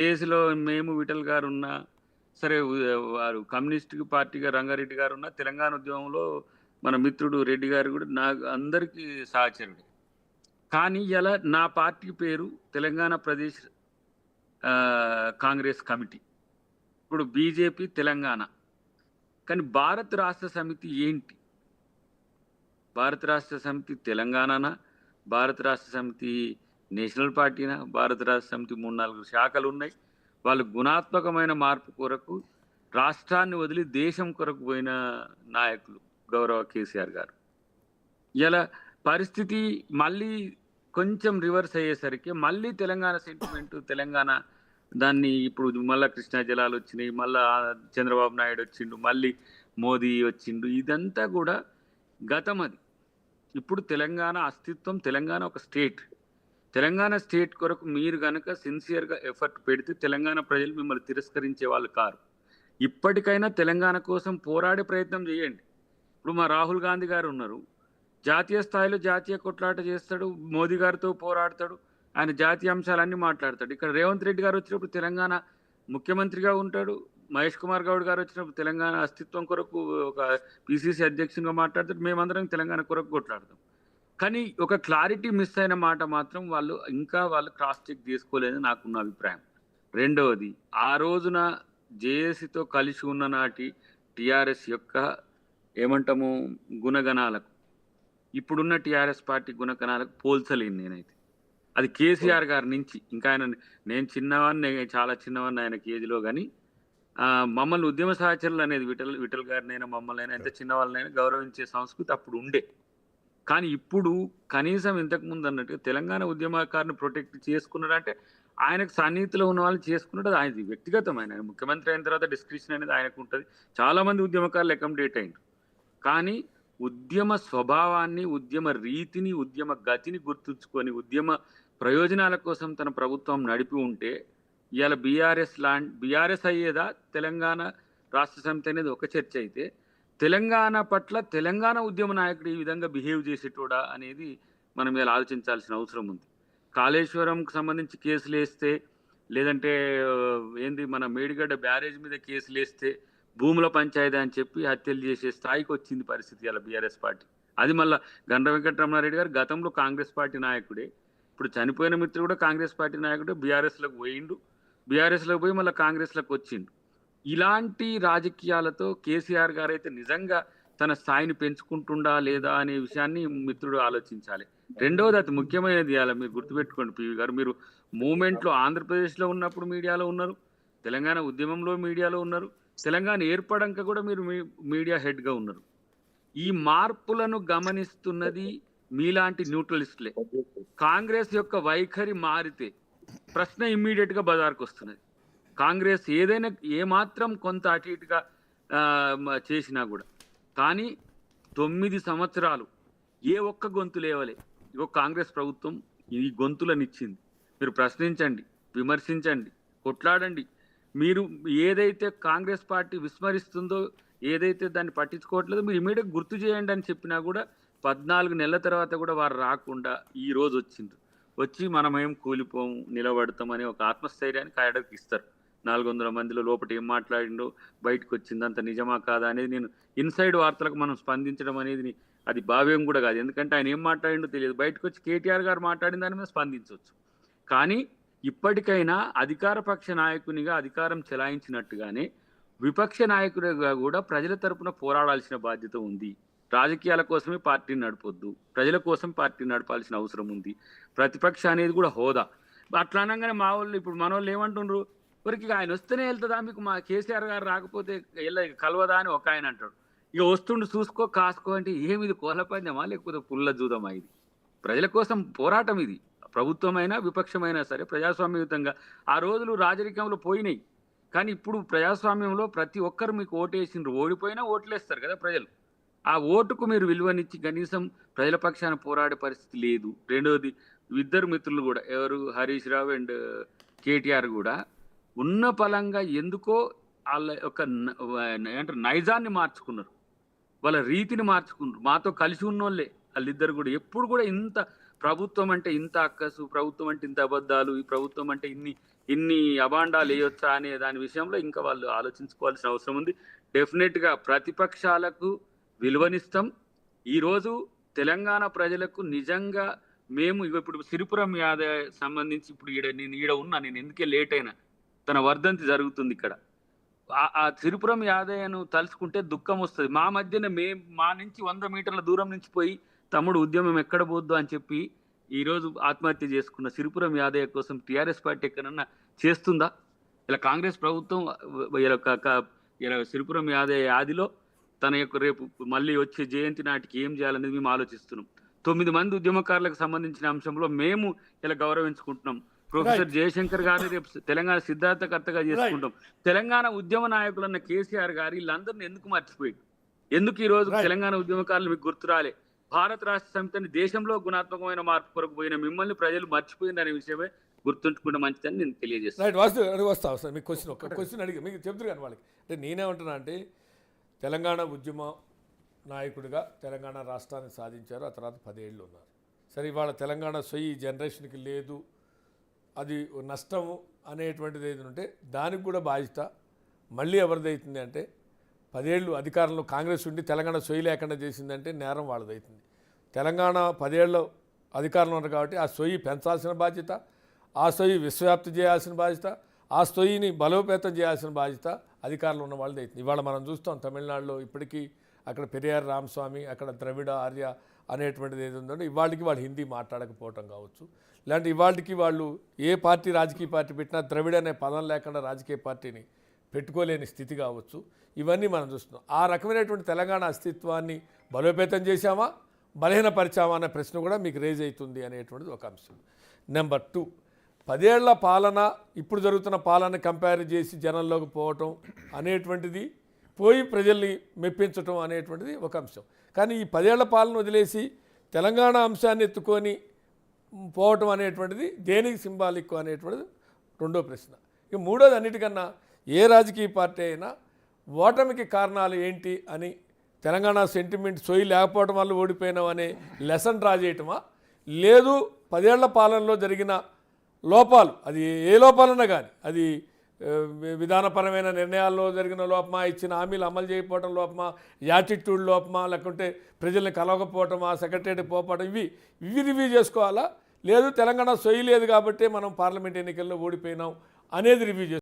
కేసులో మేము విఠల్ గారున్నా, సరే వారు కమ్యూనిస్ట్ పార్టీగా రంగారెడ్డి గారున్నా, తెలంగాణ ఉద్యమంలో మన మిత్రుడు రెడ్డి గారు గూడా నాకు అందరికీ సహచరుడే. కానీ ఇయాల నా పార్టీ పేరు తెలంగాణ ప్రదేశ్ కాంగ్రెస్ కమిటీ. ఇప్పుడు బీజేపీ తెలంగాణ. కానీ భారత రాష్ట్ర సమితి ఏంటి? భారత రాష్ట్ర సమితి తెలంగాణనా? భారత రాష్ట్ర సమితి నేషనల్ పార్టీనా? భారత రాష్ట్ర సమితి 3, 4 శాఖలున్నాయి. వాళ్ళు గుణాత్మకమైన మార్పు కొరకు రాష్ట్రాన్ని వదిలి దేశం కొరకు పోయిన నాయకులు గౌరవ కేసీఆర్ గారు. ఇలా పరిస్థితి మళ్ళీ కొంచెం రివర్స్ అయ్యేసరికి మళ్ళీ తెలంగాణ సెంటిమెంట్, తెలంగాణ దాన్ని ఇప్పుడు మళ్ళా కృష్ణా జలాలు వచ్చినాయి, మళ్ళా చంద్రబాబు నాయుడు వచ్చిండు, మళ్ళీ మోదీ వచ్చిండు. ఇదంతా కూడా గతం అది. ఇప్పుడు తెలంగాణ అస్తిత్వం, తెలంగాణ ఒక స్టేట్. తెలంగాణ స్టేట్ కొరకు మీరు గనక సిన్సియర్‌గా ఎఫర్ట్ పెడితే తెలంగాణ ప్రజలు మిమ్మల్ని తిరస్కరించే వాళ్ళు కారు. ఇప్పటికైనా తెలంగాణ కోసం పోరాడే ప్రయత్నం చేయండి. ఇప్పుడు మా రాహుల్ గాంధీ గారు ఉన్నారు. జాతీయ స్థాయిలో జాతీయ కొట్లాట చేస్తాడు. మోదీ గారితో పోరాడతాడు. ఆయన జాతీయ అంశాలన్నీ మాట్లాడతాడు. ఇక్కడ రేవంత్ రెడ్డి గారు వచ్చినప్పుడు తెలంగాణ ముఖ్యమంత్రిగా ఉంటాడు. మహేష్ కుమార్ గౌడ్ గారు వచ్చినప్పుడు తెలంగాణ అస్తిత్వం కొరకు ఒక పీసీసీ అధ్యక్షునిగా మాట్లాడతాడు. మేమందరం తెలంగాణ కొరకు కొట్లాడతాం. కానీ ఒక క్లారిటీ మిస్ అయిన మాట మాత్రం వాళ్ళు క్రాస్ చెక్ చేసుకోలేదని నాకున్న అభిప్రాయం. రెండవది, ఆ రోజున జేఏసీతో కలిసి ఉన్న నాటి టీఆర్ఎస్ యొక్క ఏమంటాము గుణగణాలకు, ఇప్పుడున్న టీఆర్ఎస్ పార్టీ గుణగణాలకు పోల్చలేను నేనైతే. అది కేసీఆర్ గారి నుంచి ఇంకా ఆయన, నేను చిన్నవాడిని, చాలా చిన్నవాడిని ఆయన ఏజ్‌లో గాని మమ్మల్ని ఉద్యమ సహచరులు అనేది విఠల్ గారినైనా మమ్మల్నైనా ఎంత చిన్నవాళ్ళనైనా గౌరవించే సంస్కృతి అప్పుడు ఉండే. కానీ ఇప్పుడు కనీసం ఇంతకుముందు అన్నట్టుగా తెలంగాణ ఉద్యమకారుని ప్రొటెక్ట్ చేసుకున్నాడంటే ఆయనకు సన్నిహితిలో ఉన్న వాళ్ళని చేసుకున్నాడు. అది ఆయనది వ్యక్తిగతం. ఆయన ముఖ్యమంత్రి అయిన తర్వాత డిస్క్రిప్షన్ అనేది ఆయనకు ఉంటుంది. చాలా మంది ఉద్యమకారులు అకామిడేట్ అయ్యిండ్రు. కానీ ఉద్యమ స్వభావాన్ని, ఉద్యమ రీతిని, ఉద్యమ గతిని గుర్తుంచుకొని ఉద్యమ ప్రయోజనాల కోసం తన ప్రభుత్వం నడిపి ఉంటే ఇవాళ బీఆర్ఎస్ అయ్యేదా తెలంగాణ రాష్ట్ర సమితి అనేది ఒక చర్చ అయితే, తెలంగాణ పట్ల తెలంగాణ ఉద్యమ నాయకుడు ఈ విధంగా బిహేవ్ చేసేటోడా అనేది మనం ఇలా ఆలోచించాల్సిన అవసరం ఉంది. కాళేశ్వరంకు సంబంధించి కేసులేస్తే, లేదంటే ఏంది మన మేడిగడ్డ బ్యారేజ్ మీద కేసులేస్తే భూముల పంచాయతీ అని చెప్పి హత్యలు చేసే స్థాయికి వచ్చింది పరిస్థితి ఇలా బీఆర్ఎస్ పార్టీ. అది మళ్ళా గండ్ర వెంకటరమణారెడ్డి గారు గతంలో కాంగ్రెస్ పార్టీ నాయకుడే. ఇప్పుడు చనిపోయిన మిత్రుడు కూడా కాంగ్రెస్ పార్టీ నాయకుడే. బీఆర్ఎస్లోకి పోయిండు. బీఆర్ఎస్లోకి పోయి మళ్ళీ కాంగ్రెస్లోకి వచ్చిండు. ఇలాంటి రాజకీయాలతో కేసీఆర్ గారు అయితే నిజంగా తన స్థాయిని పెంచుకుంటుండా లేదా అనే విషయాన్ని మిత్రుడు ఆలోచించాలి. రెండవది, అతి ముఖ్యమైనది ఇవాళ మీరు గుర్తుపెట్టుకోండి పివి గారు, మీరు మూమెంట్లో ఆంధ్రప్రదేశ్లో ఉన్నప్పుడు మీడియాలో ఉన్నారు, తెలంగాణ ఉద్యమంలో మీడియాలో ఉన్నారు, తెలంగాణ ఏర్పడంక కూడా మీరు మీడియా హెడ్గా ఉన్నారు. ఈ మార్పులను గమనిస్తున్నది మీలాంటి న్యూట్రలిస్టులే. కాంగ్రెస్ యొక్క వైఖరి మారితే ప్రశ్న ఇమ్మీడియట్గా బజార్కు వస్తున్నది. కాంగ్రెస్ ఏదైనా ఏమాత్రం కొంత అటు ఇటుగా చేసినా కూడా. కానీ 9 సంవత్సరాలు ఏ ఒక్క గొంతు లేవలే. ఇగో కాంగ్రెస్ ప్రభుత్వం ఈ గొంతులనిచ్చింది. మీరు ప్రశ్నించండి, విమర్శించండి, కొట్లాడండి. మీరు ఏదైతే కాంగ్రెస్ పార్టీ విస్మరిస్తుందో, ఏదైతే దాన్ని పట్టించుకోవట్లేదో మీరు ఇమీడియట్గా గుర్తు చేయండి అని చెప్పినా కూడా 14 నెలల తర్వాత కూడా వారు రాకుండా ఈ రోజు వచ్చిండ్రు. వచ్చి మనమేం కూలిపోము, నిలబడతాం అనే ఒక ఆత్మస్థైర్యాన్ని కాయడానికి ఇస్తారు. 400 మందిలో లోపల ఏం మాట్లాడిండో బయటకు వచ్చింది, అంత నిజమా కాదా అనేది నేను ఇన్సైడ్ వార్తలకు మనం స్పందించడం అనేది అది భావ్యం కూడా కాదు. ఎందుకంటే ఆయన ఏం మాట్లాడిండో తెలియదు. బయటకు వచ్చి కేటీఆర్ గారు మాట్లాడిన దాని మీద స్పందించవచ్చు. కానీ ఇప్పటికైనా అధికార పక్ష నాయకునిగా అధికారం చెలాయించినట్టుగానే విపక్ష నాయకుడిగా కూడా ప్రజల తరపున పోరాడాల్సిన బాధ్యత ఉంది. రాజకీయాల కోసమే పార్టీని నడపొద్దు, ప్రజల కోసం పార్టీని నడపాల్సిన అవసరం ఉంది. ప్రతిపక్ష అనేది కూడా హోదా. అట్లా అనగానే మా వాళ్ళు ఇప్పుడు మన వాళ్ళు ఏమంటుండ్రు, వరకు ఆయన వస్తేనే వెళ్తుందా మీకు, మా కేసీఆర్ గారు రాకపోతే కలవదా అని ఒక ఆయన అంటాడు. ఇక వస్తుండు చూసుకో కాసుకో అంటే ఏమిది కోలపందమా లేకపోతే పుల్ల జూదమా? ఇది ప్రజల కోసం పోరాటం. ఇది ప్రభుత్వమైనా విపక్షమైనా సరే ప్రజాస్వామ్యయుతంగా ఆ రోజులు రాజరికంలో పోయినాయి. కానీ ఇప్పుడు ప్రజాస్వామ్యంలో ప్రతి ఒక్కరు మీకు ఓటేసిండ్రు. ఓడిపోయినా ఓట్లేస్తారు కదా ప్రజలు. ఆ ఓటుకు మీరు విలువనిచ్చి కనీసం ప్రజల పక్షాన పోరాడే పరిస్థితి లేదు. రెండవది, ఇద్దరు మిత్రులు కూడా, ఎవరు హరీష్ రావు అండ్ కేటీఆర్ కూడా ఉన్న పలంగా ఎందుకో వాళ్ళ యొక్క నైజాన్ని మార్చుకున్నారు, వాళ్ళ రీతిని మార్చుకున్నారు. మాతో కలిసి ఉన్నోళ్ళే వాళ్ళిద్దరు కూడా. ఎప్పుడు కూడా ఇంత ప్రభుత్వం అంటే ఇంత అక్కసు, ప్రభుత్వం అంటే ఇంత అబద్ధాలు, ఈ ప్రభుత్వం అంటే ఇన్ని ఇన్ని అబాండాలు వేయొచ్చా అనే దాని విషయంలో ఇంకా వాళ్ళు ఆలోచించుకోవాల్సిన అవసరం ఉంది. డెఫినెట్గా ప్రతిపక్షాలకు విలువనిస్తాం. ఈరోజు తెలంగాణ ప్రజలకు నిజంగా మేము ఇప్పుడు సిరిపురం యాదవ్ సంబంధించి ఇప్పుడు నేను ఉన్నా, నేను ఎందుకే లేట్ అయినా, తన వర్ధంతి జరుగుతుంది ఇక్కడ. ఆ సిరిపురం యాదయ్యను తలుచుకుంటే దుఃఖం వస్తుంది. మా మధ్యన మా నుంచి 100 మీటర్ల దూరం నుంచి పోయి తమ్ముడు ఉద్యమం ఎక్కడ పోద్దు అని చెప్పి ఈరోజు ఆత్మహత్య చేసుకున్న సిరిపురం యాదయ్య కోసం టీఆర్ఎస్ పార్టీ ఎక్కడన్నా చేస్తుందా? ఇలా కాంగ్రెస్ ప్రభుత్వం ఇలా సిరిపురం యాదయ్య ఆదిలో తన యొక్క రేపు మళ్ళీ వచ్చే జయంతి నాటికి ఏం చేయాలనేది మేము ఆలోచిస్తున్నాం. 9 మంది ఉద్యమకారులకు సంబంధించిన అంశంలో మేము ఇలా గౌరవించుకుంటున్నాం. ప్రొఫెసర్ జయశంకర్ గారిని రేపు తెలంగాణ సిద్ధార్థకర్తగా చేసుకుంటాం. తెలంగాణ ఉద్యమ నాయకులన్న కేసీఆర్ గారు వీళ్ళందరినీ ఎందుకు మర్చిపోయింది? ఎందుకు ఈ రోజు తెలంగాణ ఉద్యమకారులు మీకు గుర్తురాలే? భారత రాష్ట్ర సమితిని దేశంలో గుణాత్మకమైన మార్పు కొరకు పోయిన మిమ్మల్ని ప్రజలు మర్చిపోయింది అనే విషయమే గుర్తుంచుకుంటే మంచిదని నేను తెలియజేస్తాను. వస్తావు సార్. మీకు క్వశ్చన్ అడిగి మీకు చెప్తారు కానీ వాళ్ళకి అంటే నేనేమంటున్నా అంటే తెలంగాణ ఉద్యమ నాయకుడిగా తెలంగాణ రాష్ట్రాన్ని సాధించారు. ఆ తర్వాత 10 ఏళ్ళు ఉన్నారు. సరే, ఇవాళ తెలంగాణ సొయ్యి జనరేషన్కి లేదు, అది నష్టము అనేటువంటిది ఏది ఉంటే దానికి కూడా బాధ్యత మళ్ళీ ఎవరిదవుతుంది అంటే 10 ఏళ్ళు అధికారంలో కాంగ్రెస్ ఉండి తెలంగాణ సొయ్యి లేకుండా చేసిందంటే నేరం వాళ్ళదవుతుంది. తెలంగాణ 10 ఏళ్ళు అధికారంలో ఉన్నారు కాబట్టి ఆ సొయ్యి పెంచాల్సిన బాధ్యత, ఆ సొయ్యి విశ్వవ్యాప్తి చేయాల్సిన బాధ్యత, ఆ సొయ్యిని బలోపేతం చేయాల్సిన బాధ్యత అధికారంలో ఉన్న వాళ్ళది అవుతుంది. ఇవాళ మనం చూస్తాం తమిళనాడులో ఇప్పటికీ అక్కడ పెరియార్ రామస్వామి, అక్కడ ద్రవిడ ఆర్య అనేటువంటిది ఏది ఉందంటే ఇవాళకి వాళ్ళు హిందీ మాట్లాడకపోవటం కావచ్చు, ఇలాంటి ఇవాళకి వాళ్ళు ఏ పార్టీ రాజకీయ పార్టీ పెట్టినా ద్రవిడ అనే పదం లేకుండా రాజకీయ పార్టీని పెట్టుకోలేని స్థితి కావచ్చు. ఇవన్నీ మనం చూస్తున్నాం. ఆ రకమైనటువంటి తెలంగాణ అస్తిత్వాన్ని బలోపేతం చేశామా, బలహీనపరిచామా అనే ప్రశ్న కూడా మీకు రేజ్ అవుతుంది అనేటువంటిది ఒక అంశం. నెంబర్ 2, 10 ఏళ్ల పాలన ఇప్పుడు జరుగుతున్న పాలన కంపేర్ చేసి జనంలోకి పోవటం అనేటువంటిది, పోయి ప్రజల్ని మెప్పించటం అనేటువంటిది ఒక అంశం. కానీ ఈ 10 ఏళ్ల పాలన వదిలేసి తెలంగాణ అంశాన్ని ఎత్తుకొని పోవటం అనేటువంటిది దేనికి సింబాలిక్ అనేటువంటిది రెండో ప్రశ్న. ఇక మూడోది, అన్నిటికన్నా ఏ రాజకీయ పార్టీ అయినా ఓటమికి కారణాలు ఏంటి అని తెలంగాణ సెంటిమెంట్ సొయ్యి లేకపోవడం వల్ల ఓడిపోయినాం అనే లెసన్ డ్రా చేయటమా, లేదు 10 ఏళ్ల పాలనలో జరిగిన లోపాలు, అది ఏ లోపాలన్నా కానీ, అది విధానపరమైన నిర్ణయాల్లో జరిగిన లోపమా, ఇచ్చిన హామీలు అమలు చేయకపోవడం లోపమా, యాటిట్యూడ్ లోపమా, లేకుంటే ప్రజల్ని కలవకపోవటమా, సెక్రటరీ పోవటం, ఇవి రివ్యూ చేసుకోవాలా, లేదు తెలంగాణ సొయ్యి లేదు కాబట్టి మనం పార్లమెంట్ ఎన్నికల్లో ఓడిపోయినాం అనేది రివ్యూ చేసుకోవాలి.